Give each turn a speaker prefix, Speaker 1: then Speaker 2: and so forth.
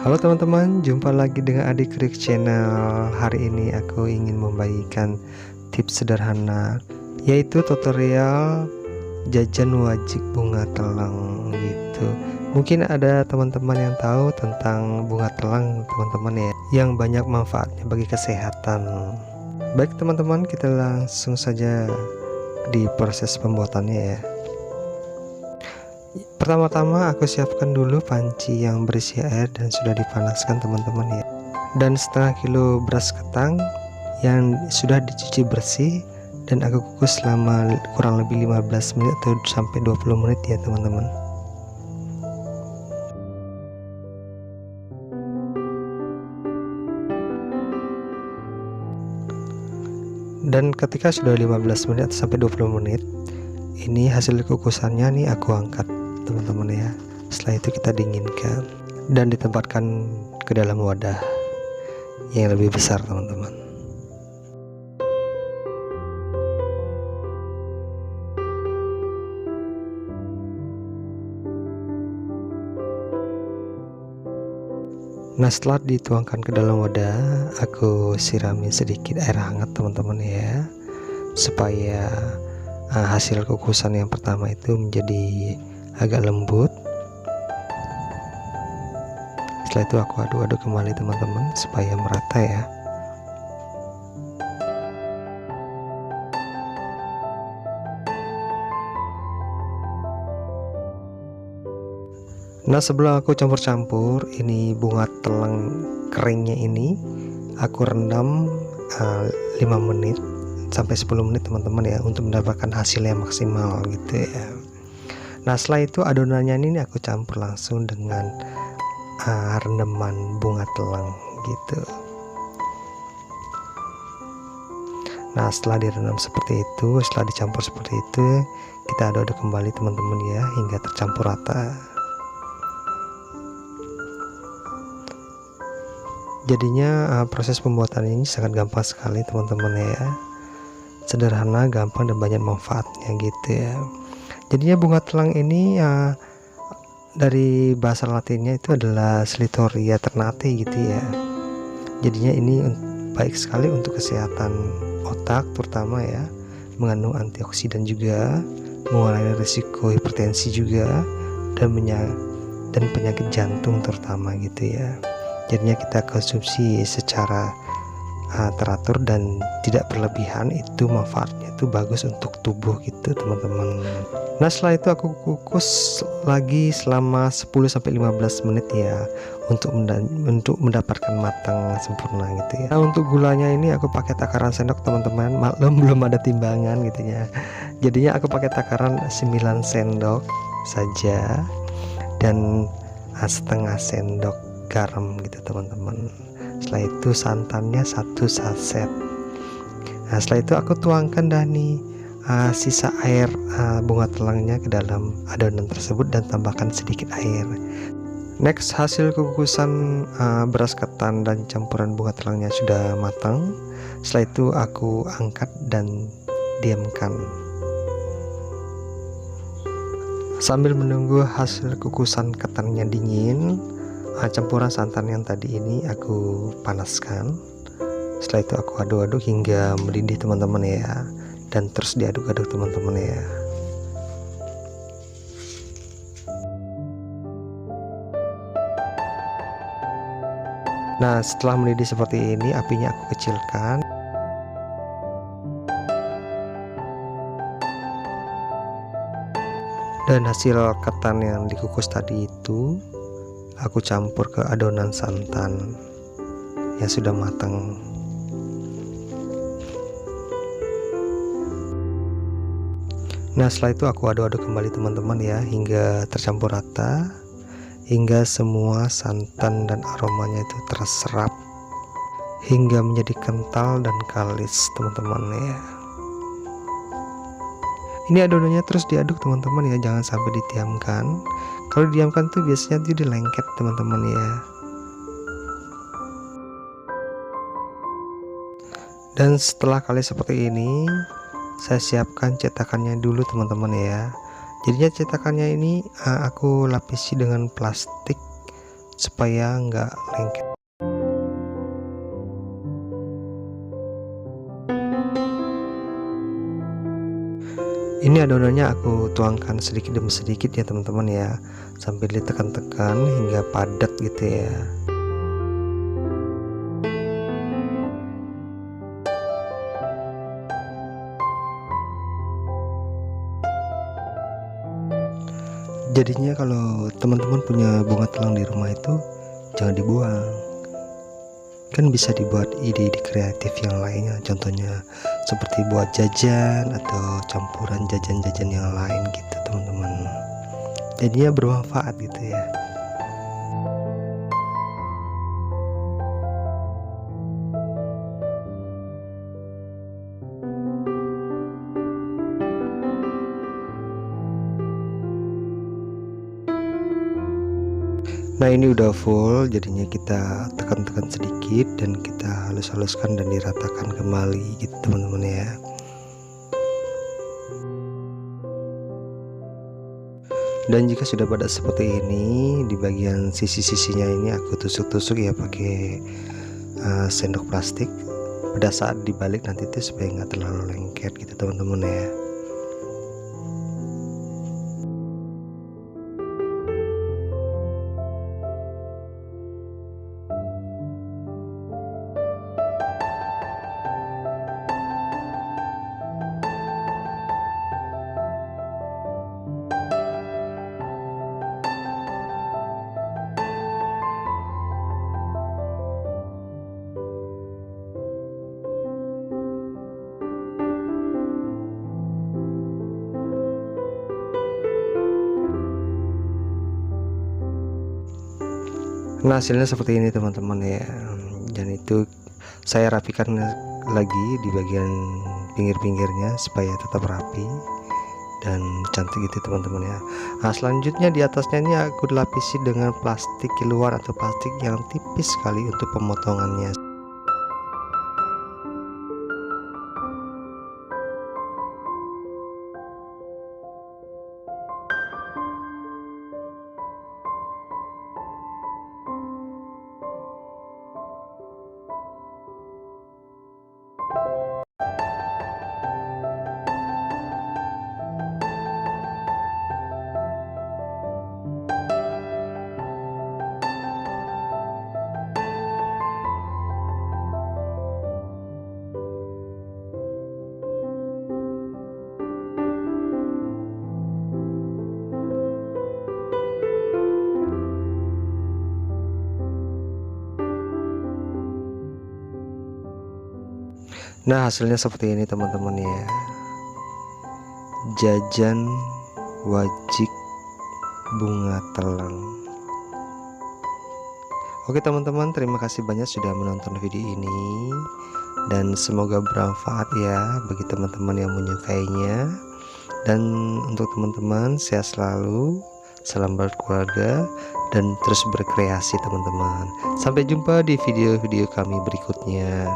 Speaker 1: Halo teman-teman, jumpa lagi dengan Adik Krik Channel. Hari ini aku ingin membagikan tips sederhana, yaitu tutorial jajan wajik bunga telang gitu. Mungkin ada teman-teman yang tahu tentang bunga telang teman-teman ya, yang banyak manfaatnya bagi kesehatan. Baik teman-teman, kita langsung saja di proses pembuatannya ya. Pertama-tama aku siapkan dulu panci yang berisi air dan sudah dipanaskan teman-teman ya. Dan setengah kilo beras ketan yang sudah dicuci bersih dan aku kukus selama kurang lebih 15 menit atau sampai 20 menit ya teman-teman. Dan ketika sudah 15 menit atau sampai 20 menit, ini hasil kukusannya nih aku angkat teman-teman ya. Setelah itu kita dinginkan dan ditempatkan ke dalam wadah yang lebih besar teman-teman. Nah, setelah dituangkan ke dalam wadah, aku sirami sedikit air hangat teman-teman ya, supaya hasil kukusan yang pertama itu menjadi agak lembut. Setelah itu aku aduk-aduk kembali teman-teman supaya merata ya. Nah, sebelum aku campur-campur ini bunga telang keringnya ini aku rendam 5 menit sampai 10 menit teman-teman ya, untuk mendapatkan hasil yang maksimal gitu ya. Nah, setelah itu adonannya ini aku campur langsung dengan rendaman bunga telang gitu. Nah, setelah direndam seperti itu, setelah dicampur seperti itu, kita aduk-aduk kembali teman-teman ya hingga tercampur rata. Jadinya proses pembuatan ini sangat gampang sekali teman-teman ya, sederhana, gampang, dan banyak manfaatnya gitu ya. Jadinya bunga telang ini dari bahasa latinnya itu adalah Slitoria ternate gitu ya. Jadinya ini baik sekali untuk kesehatan otak terutama ya, mengandung antioksidan juga, mengurangi risiko hipertensi juga, dan penyakit jantung terutama gitu ya. Jadinya kita konsumsi secara teratur dan tidak berlebihan, itu manfaatnya itu bagus untuk tubuh gitu teman-teman. Nah, setelah itu aku kukus lagi selama 10-15 menit ya, untuk mendapatkan matang sempurna gitu ya. Nah, untuk gulanya ini aku pakai takaran sendok teman-teman, maklum belum ada timbangan gitu ya. Jadinya aku pakai takaran 9 sendok saja dan setengah sendok garam gitu teman-teman. Setelah itu santannya 1 saset. Nah, setelah itu aku tuangkan nih sisa air bunga telangnya ke dalam adonan tersebut dan tambahkan sedikit air. Next, hasil kukusan beras ketan dan campuran bunga telangnya sudah matang. Setelah itu aku angkat dan diamkan. Sambil menunggu hasil kukusan ketannya dingin, campuran santan yang tadi ini aku panaskan. Setelah itu aku aduk-aduk hingga mendidih teman-teman ya, dan terus diaduk-aduk teman-teman ya. Nah, setelah mendidih seperti ini, apinya aku kecilkan. Dan hasil ketan yang dikukus tadi itu aku campur ke adonan santan yang sudah matang. Nah, setelah itu aku aduk-aduk kembali teman-teman ya hingga tercampur rata, hingga semua santan dan aromanya itu terserap hingga menjadi kental dan kalis teman-teman ya. Ini adonannya terus diaduk teman-teman ya, jangan sampai didiamkan. Kalau didiamkan tuh biasanya jadi lengket teman-teman ya. Dan setelah kali seperti ini, saya siapkan cetakannya dulu teman-teman ya. Jadinya cetakannya ini aku lapisi dengan plastik supaya nggak lengket. Ini adonannya aku tuangkan sedikit demi sedikit ya teman-teman ya, sambil ditekan-tekan hingga padat gitu ya. Jadinya kalau teman-teman punya bunga telang di rumah itu jangan dibuang, kan bisa dibuat ide-ide kreatif yang lainnya, contohnya seperti buat jajan atau campuran jajan-jajan yang lain gitu teman-teman. Jadinya bermanfaat gitu ya. Nah ini udah full, jadinya kita tekan-tekan sedikit dan kita halus-haluskan dan diratakan kembali gitu teman-teman ya. Dan jika sudah pada seperti ini, di bagian sisi-sisinya ini aku tusuk-tusuk ya pakai sendok plastik. Pada saat dibalik nanti tuh supaya nggak terlalu lengket gitu teman-teman ya. Nah hasilnya seperti ini teman-teman ya, dan itu saya rapikan lagi di bagian pinggir-pinggirnya supaya tetap rapi dan cantik gitu teman-teman ya. Nah selanjutnya di atasnya ini aku dilapisi dengan plastik luar atau plastik yang tipis sekali untuk pemotongannya. Nah hasilnya seperti ini teman-teman ya, jajan wajik bunga telang. Oke teman-teman, terima kasih banyak sudah menonton video ini, dan semoga bermanfaat ya bagi teman-teman yang menyukainya. Dan untuk teman-teman, sehat selalu, salam berkeluarga, dan terus berkreasi teman-teman. Sampai jumpa di video-video kami berikutnya.